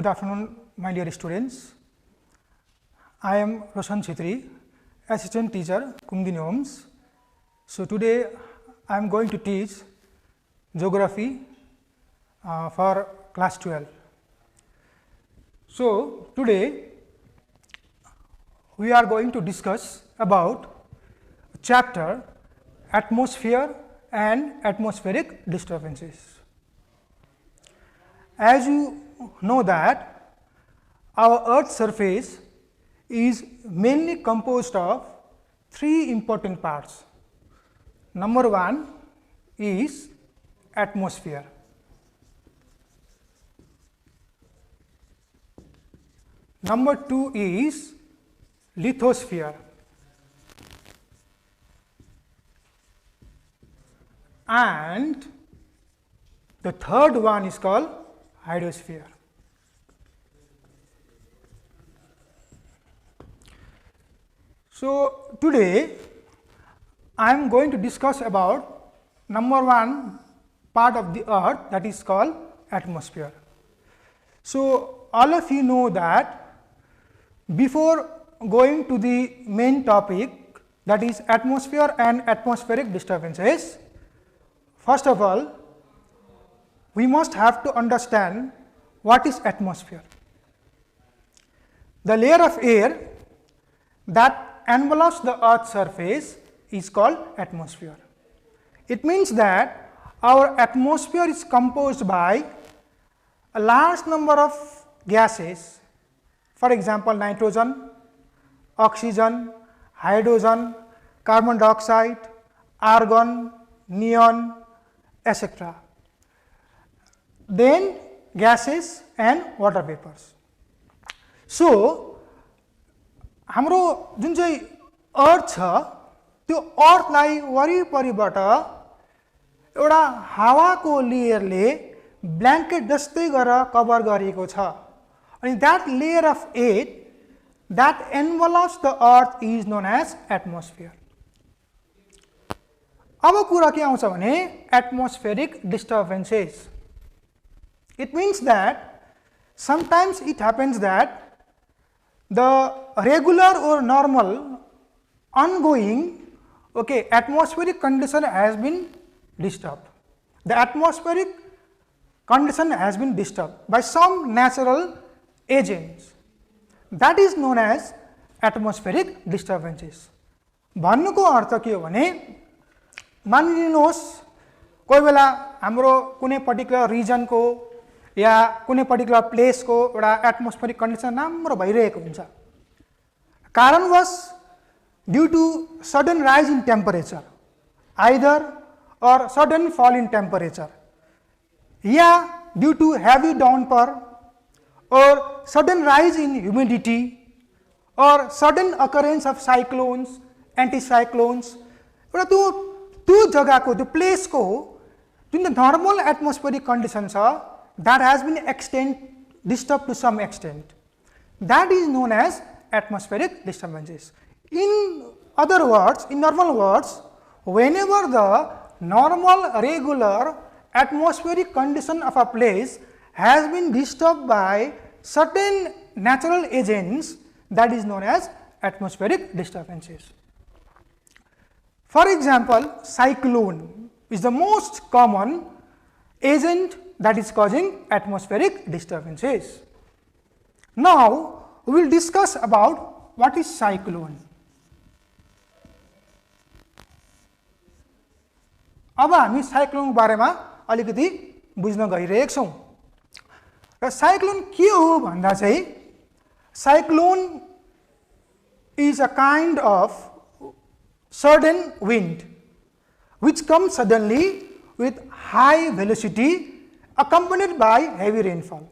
Good afternoon, my dear students. I am Roshan Chhetri, assistant teacher, Kundini Homes. So today I am going to teach geography for class 12. So today we are going to discuss about chapter atmosphere and atmospheric disturbances. As you know that our Earth's surface is mainly composed of three important parts. Number one is atmosphere. Number two is lithosphere. And the third one is called hydrosphere. So today I am going to discuss about number one part of the Earth, that is called atmosphere. So all of you know that before going to the main topic, that is atmosphere and atmospheric disturbances, first of all we must have to understand what is atmosphere. The layer of air that envelopes the Earth's surface is called atmosphere. It means that our atmosphere is composed by a large number of gases, for example nitrogen, oxygen, hydrogen, carbon dioxide, argon, neon, etc. Then gases and water vapors. So हाम्रो जुन चाहिँ अर्थ छ त्यो अर्थलाई वरिपरिबाट एउटा हावाको लेयरले blanket जस्तै गरेर cover गरिएको छ अनि that layer of air that envelops the earth is known as atmosphere. अब कुरा के आउँछ भने atmospheric disturbances. It means that sometimes it happens that the regular or normal ongoing atmospheric condition has been disturbed. The atmospheric condition has been disturbed by some natural agents. That is known as atmospheric disturbances. भन्नुको अर्थ के हो भने मानिलिनुहोस् कोही बेला हाम्रो कुनै particular region को या कुनै पर्टिकुलर प्लेस को एउटा एटमोस्फेरिक कन्डिसन राम्रो भइरहेको हुन्छ. कारणवश due to sudden rise in temperature either और सडन फल इन टेम्परेचर या ड्यू टू हेवी डाउनपोर और सडन राइज इन ह्युमिडिटी और sudden occurrence of cyclones anticyclones एउटा त्यो जग्गाको त्यो प्लेसको जुन नर्मल एटमोस्फेरिक कन्डिसन छ that has been disturbed to some extent. That is known as atmospheric disturbances. In other words, in normal words, whenever the normal regular atmospheric condition of a place has been disturbed by certain natural agents, that is known as atmospheric disturbances. For example, cyclone is the most common agent that is causing atmospheric disturbances. Now we will discuss about what is cyclone. अब हामी cyclone बारेमा अलिकति बुझ्न गइरहेका छौं. र cyclone के हो भन्दा चाहिँ cyclone is a kind of sudden wind which comes suddenly with high velocity accompanied by heavy rainfall,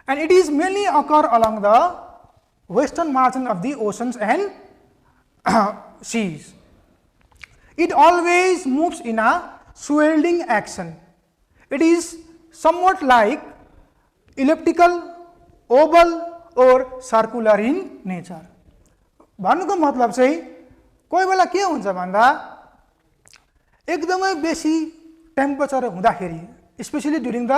and it is mainly occur along the western margin of the oceans and seas. It always moves in a swirling action. It is somewhat like elliptical, oval or circular in nature. भन्नुको मतलब चाहिँ कोही बेला के हुन्छ भन्दा एकदमै बेसी temperature हुँदाखेरि specially during the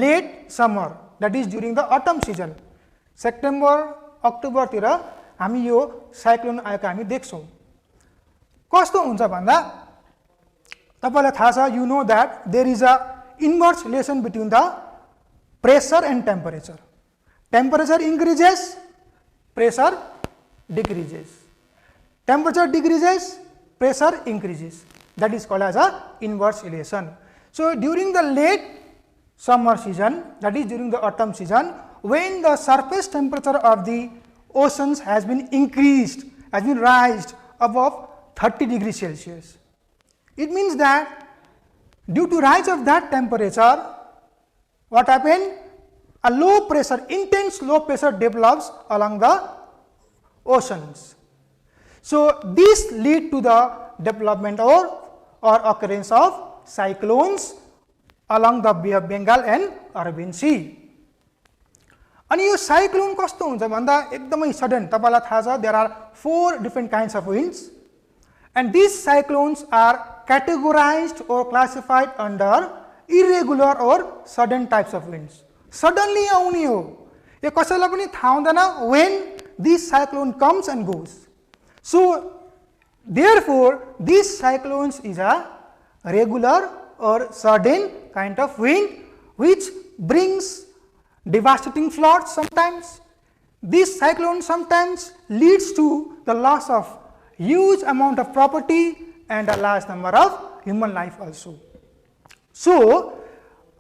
late summer that is during the autumn season. September, October तिर हामी यो साइक्लोन आएको हामी देख्छौं. कस्तो हुन्छ भन्दा तपाईलाई थाहा छ, you know that there is a inverse relation between the pressure and temperature. Temperature increases, pressure decreases. Temperature decreases, pressure increases. That is called as a inverse relation. So during the late summer season, that is during the autumn season, when the surface temperature of the oceans has been increased, has been raised above 30 degrees Celsius, it means that due to rise of that temperature, what happened? A low pressure, intense low pressure develops along the oceans. So this lead to the development or occurrence of cyclones along the Bay of Bengal and Arabian Sea. अनि यो cyclone कस्तो हुन्छ भन्दा एकदमै sudden. तपाईलाई थाहा छ, there are 4 different kinds of winds, and these cyclones are categorized or classified under irregular or sudden types of winds. Suddenly आउने हो, यो कसैलाई पनि थाहा हुँदैन when this cyclone comes and goes. So therefore these cyclones is a regular or sudden kind of wind which brings devastating floods sometimes. This cyclone sometimes leads to the loss of huge amount of property and a large number of human life also. So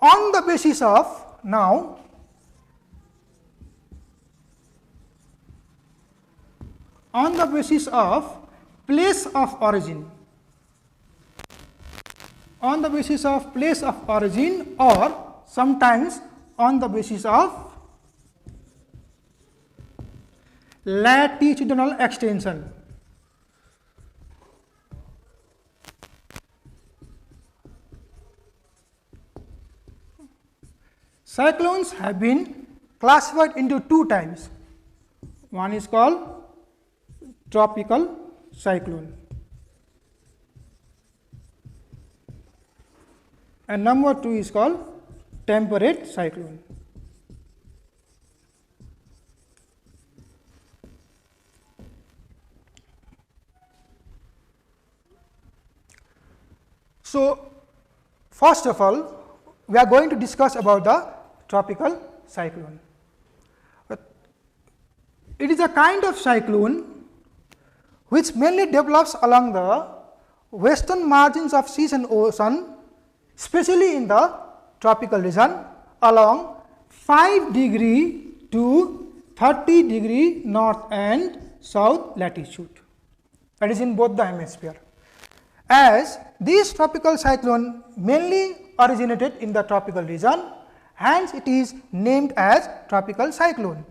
on the basis of now, on the basis of place of origin, on the basis of place of origin, or sometimes on the basis of latitudinal extension, cyclones have been classified into 2 types. One is called tropical cyclone and number 2 is called temperate cyclone. So first of all, we are going to discuss about the tropical cyclone. It is a kind of cyclone which mainly develops along the western margins of seas and ocean, especially in the tropical region along 5 degree to 30 degree north and south latitude, that is in both the hemisphere. As this tropical cyclone mainly originated in the tropical region, hence it is named as tropical cyclone.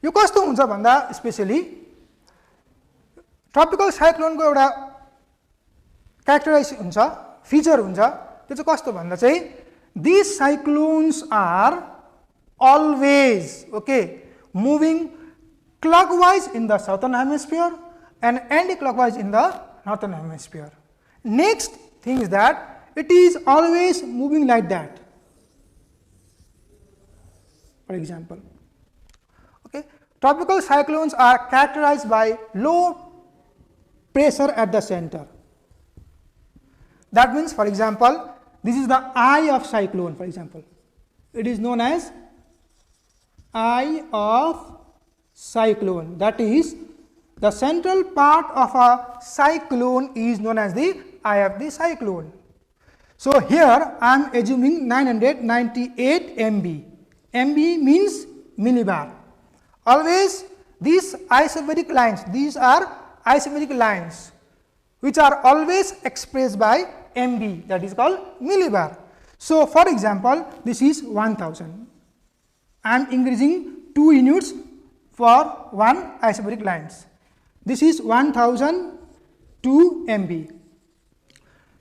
यो कस्तो हुन्छ भन्दा specially tropical cyclone को एउटा characterise हुन्छ, feature हुन्छ, त्यो चाहिँ कस्तो भन्दा चाहिँ these cyclones are always moving clockwise in the southern hemisphere and anti-clockwise in the northern hemisphere. Next thing is that it is always moving like that. For example, tropical cyclones are characterized by low pressure at the center. That means, for example, this is the eye of cyclone. For example, it is known as eye of cyclone. That is, the central part of a cyclone is known as the eye of the cyclone. So here I am assuming 998 MB. MB means millibar. Always these isomeric lines, these are isomeric lines which are always expressed by MB, that is called millibar. So for example, this is 1000. I am increasing 2 units for one isomeric lines. This is 1002 MB.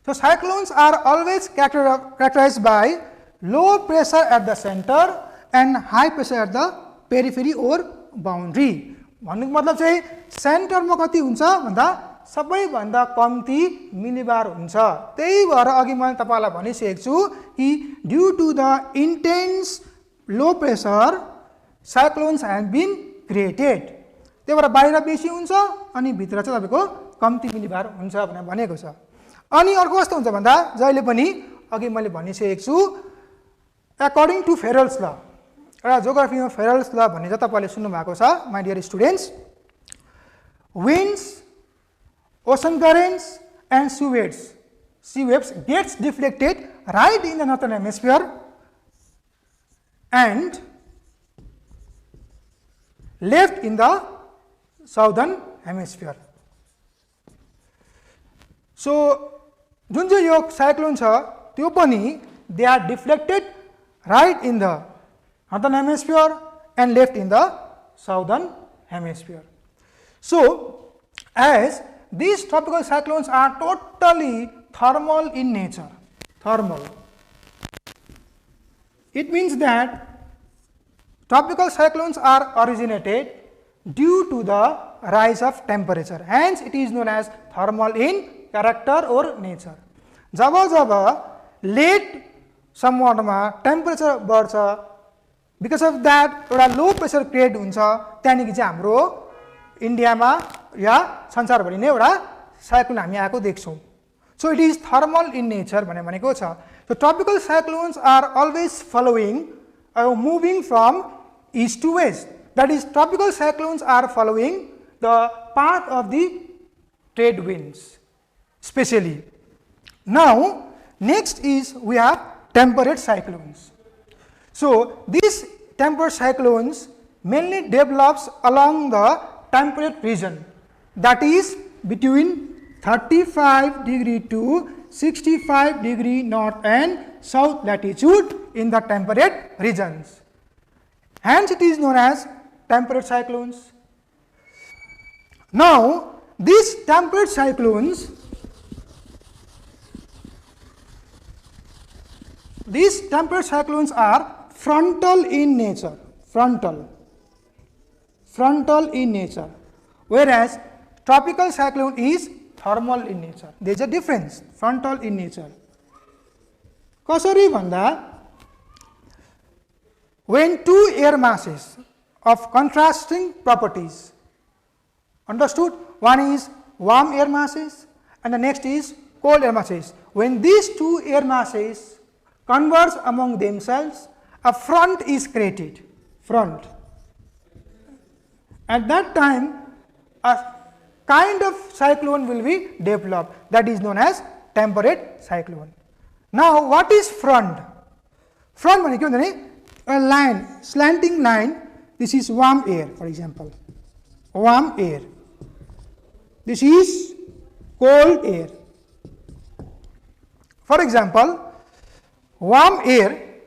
So cyclones are always characterized by low pressure at the center and high pressure at the periphery or boundary. भन्नुको मतलब चाहिँ सेन्टरमा कति हुन्छ भन्दा सबैभन्दा कम्ती मिलिबार हुन्छ. त्यही भएर अघि मैले तपाईलाई भनिसकेको छु कि due to the intense low pressure cyclones have been created. त्यही भएर बाहिर बेसी हुन्छ अनि भित्र चाहिँ तपाईको कम्ती मिलिबार हुन्छ भनेर भनेको छ। अनि अर्को कस्तो हुन्छ भन्दा जहिले पनि अघि मैले भनिसकेको छु according to Ferrell's law, एउटा जियोग्राफीमा Ferrell's law भन्ने चाहिँ तपाईले सुन्नु भएको छ my dear students. Winds, ocean currents and sea waves gets deflected right in the northern hemisphere and left in the southern hemisphere. So जुन चाहिँ यो साइक्लोन छ त्यो पनि they are deflected right in the northern hemisphere and left in the southern hemisphere. So as these tropical cyclones are totally thermal in nature, it means that tropical cyclones are originated due to the rise of temperature, hence it is known as thermal in character or nature. जब जब late somewhat मा temperature बढ्छ, because of that एउटा low pressure create हुन्छ, त्यहाँदेखि चाहिँ हाम्रो इन्डियामा या संसारभरि नै एउटा साइक्लोन हामी आएको देख्छौं. So it is thermal in nature भनेको छ. So tropical cyclones are always following or moving from east to west. That is, tropical cyclones are following the path of the trade winds specially. Now next is we have temperate cyclones. So these temperate cyclones mainly develops along the temperate region, that is between 35° to 65° north and south latitude in the temperate regions. Hence it is known as temperate cyclones. Now these temperate cyclones, are frontal in nature, whereas tropical cyclone is thermal in nature. There is a difference, frontal in nature. कसरी भन्दा when two air masses of contrasting properties, understood, one is warm air masses and the next is cold air masses, when these two air masses converge among themselves, a front is created, at that time a kind of cyclone will be developed, that is known as temperate cyclone. Now what is front? Front भनेको के भन्दा a line, slanting line. This is warm air, for example, warm air. This is cold air. For example, warm air,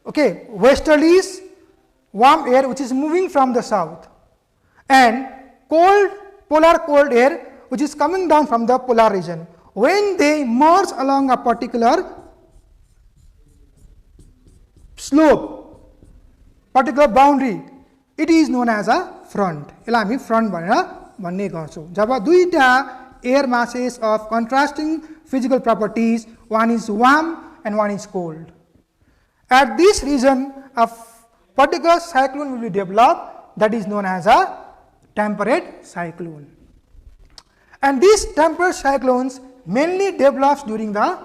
okay, westerly is warm air which is moving from the south, and cold, polar cold air which is coming down from the polar region. When they merge along a particular slope, particular boundary, it is known as a front. यसलाई हामी front भनेर भन्ने गर्छौं. जब दुईटा air masses of contrasting physical properties, one is warm and one is cold, at this region a particular cyclone will be developed, that is known as a temperate cyclone. And these temperate cyclones mainly develops during the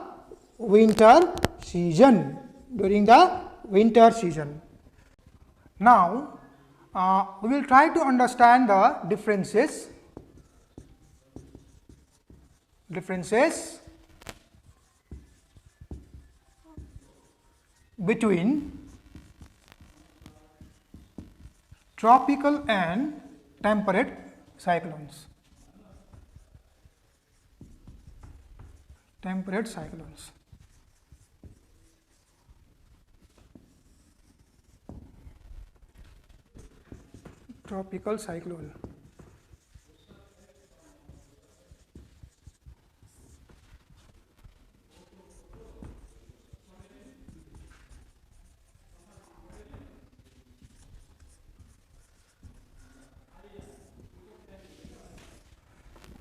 winter season, Now we will try to understand the differences between tropical and temperate cyclones. Tropical cyclone.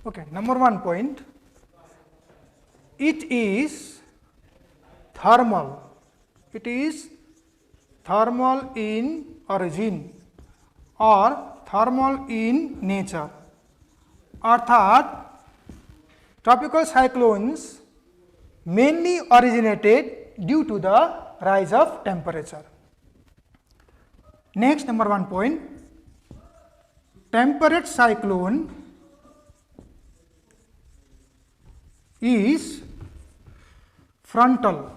Okay, number one point, it is thermal. It is thermal in origin or thermal in nature, अर्थात tropical cyclones mainly originated due to the rise of temperature. Next, number 1 point, temperate cyclone is frontal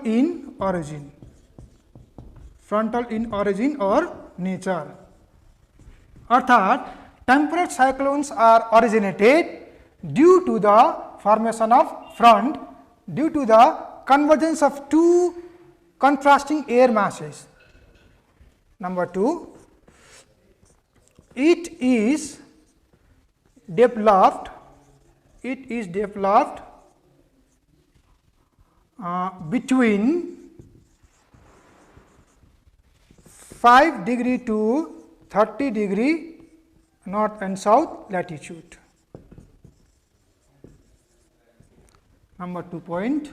in origin, or nature, अर्थात temperate cyclones are originated due to the formation of front due to the convergence of two contrasting air masses. Number 2, it is developed between 5 degree to 30 degree north and south latitude. Number 2 point,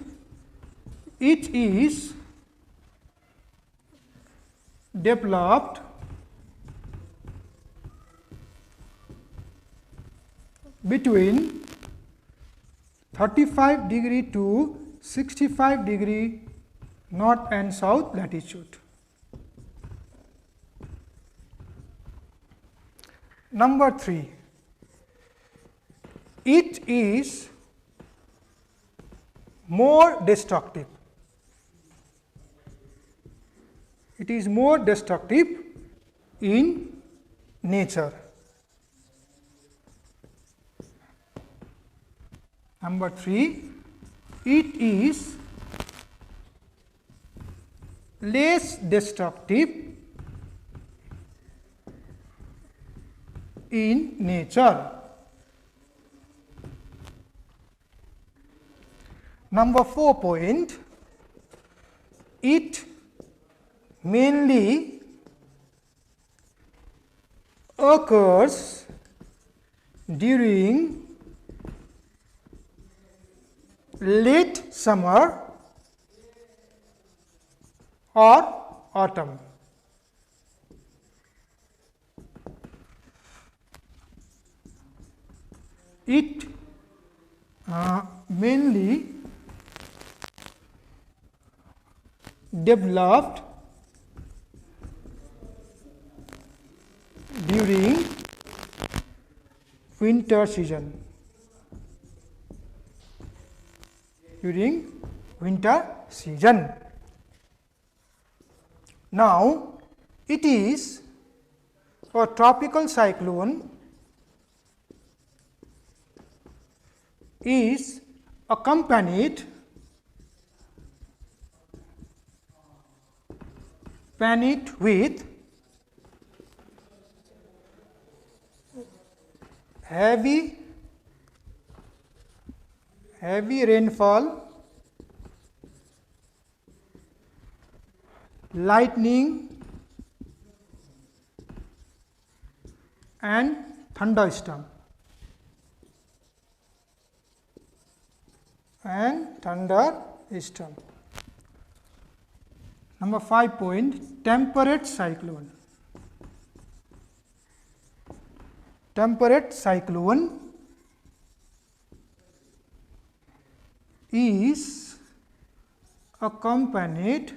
it is developed between 35 degree to 65 degree north and south latitude. Number 3, it is more destructive. It is more destructive in nature. Number 3, it is less destructive in nature. Number 4 point, it mainly occurs during late summer or autumn. It mainly developed during winter season. Now, it is a tropical cyclone is accompanied with heavy rainfall, lightning and thunderstorm. Number 5 point, temperate cyclone. Temperate cyclone is accompanied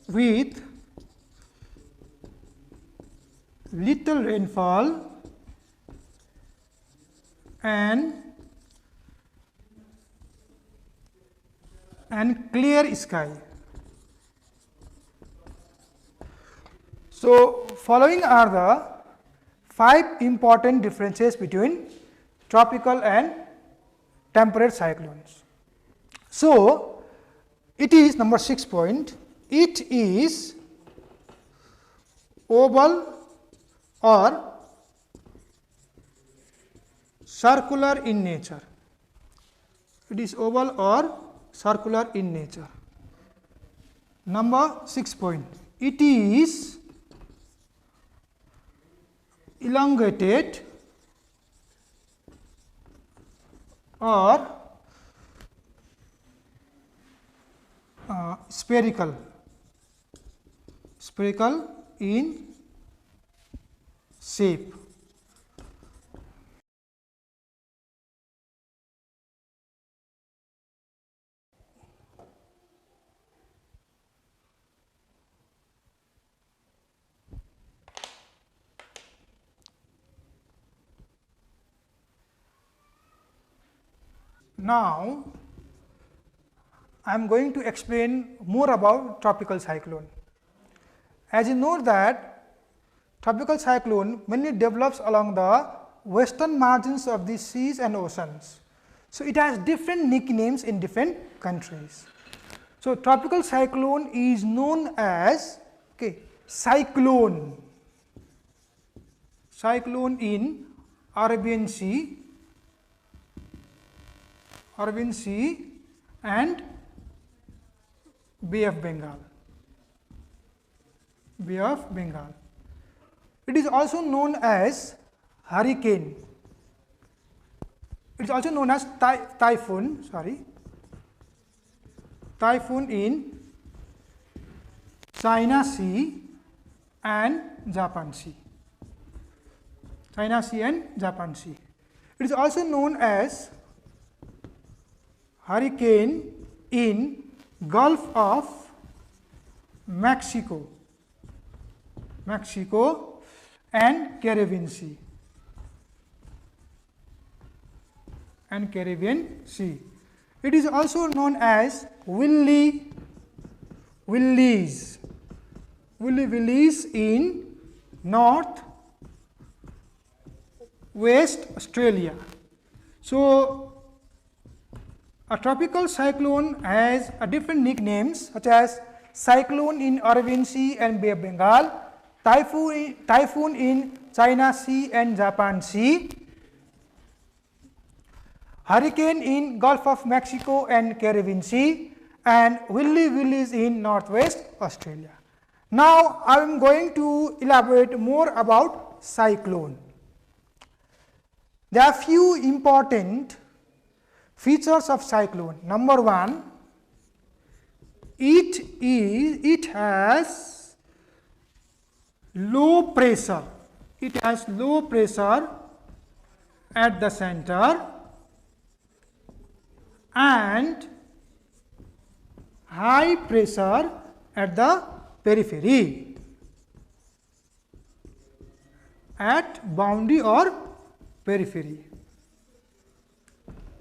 with little rainfall and clear sky. So, following are the 5 important differences between tropical and temperate cyclones. So, it is number 6 point, it is oval or circular in nature. It is oval or circular in nature. Number 6 point, it is elongated or spherical in shape. Now, I am going to explain more about tropical cyclone. As you know that tropical cyclone mainly develops along the western margins of the seas and oceans. So, it has different nicknames in different countries. So, tropical cyclone is known as cyclone in Arabian Sea and Bay of Bengal. It is also known as hurricane. It is also known as typhoon. Typhoon in China Sea and Japan Sea. It is also known as hurricane in Gulf of Mexico and Caribbean Sea. It is also known as Willies in North West Australia. So, a tropical cyclone has a different nicknames such as cyclone in Arabian Sea and Bay of Bengal, typhoon in China Sea and Japan Sea, hurricane in Gulf of Mexico and Caribbean Sea, and Willies in Northwest Australia. Now, I am going to elaborate more about cyclone. There are few important features of cyclone. Number one, it has low pressure. It has low pressure at the center and high pressure at the periphery, at boundary or periphery.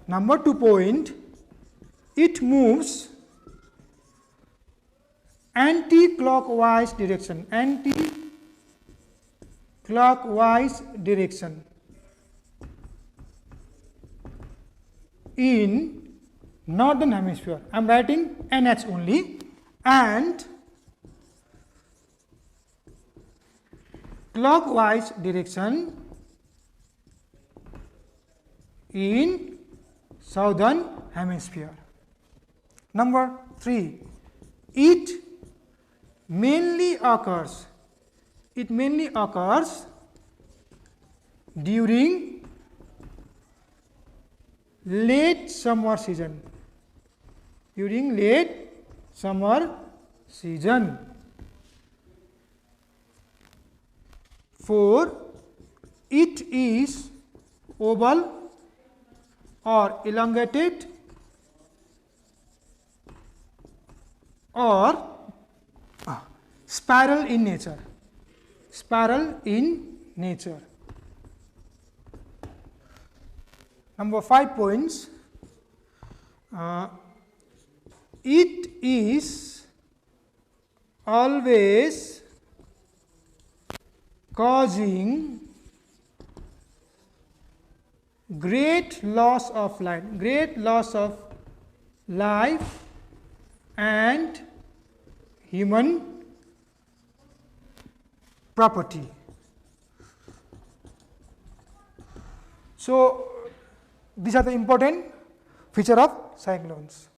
Number 2 point, it moves anti-clockwise direction, in northern hemisphere. I am writing NH only, and clockwise direction in southern hemisphere. Number 3, it mainly occurs during late summer season. 4, it is oval or elongated or spiral in nature. Number 5 points, it is always causing great loss of life and human property. So, these are the important feature of cyclones.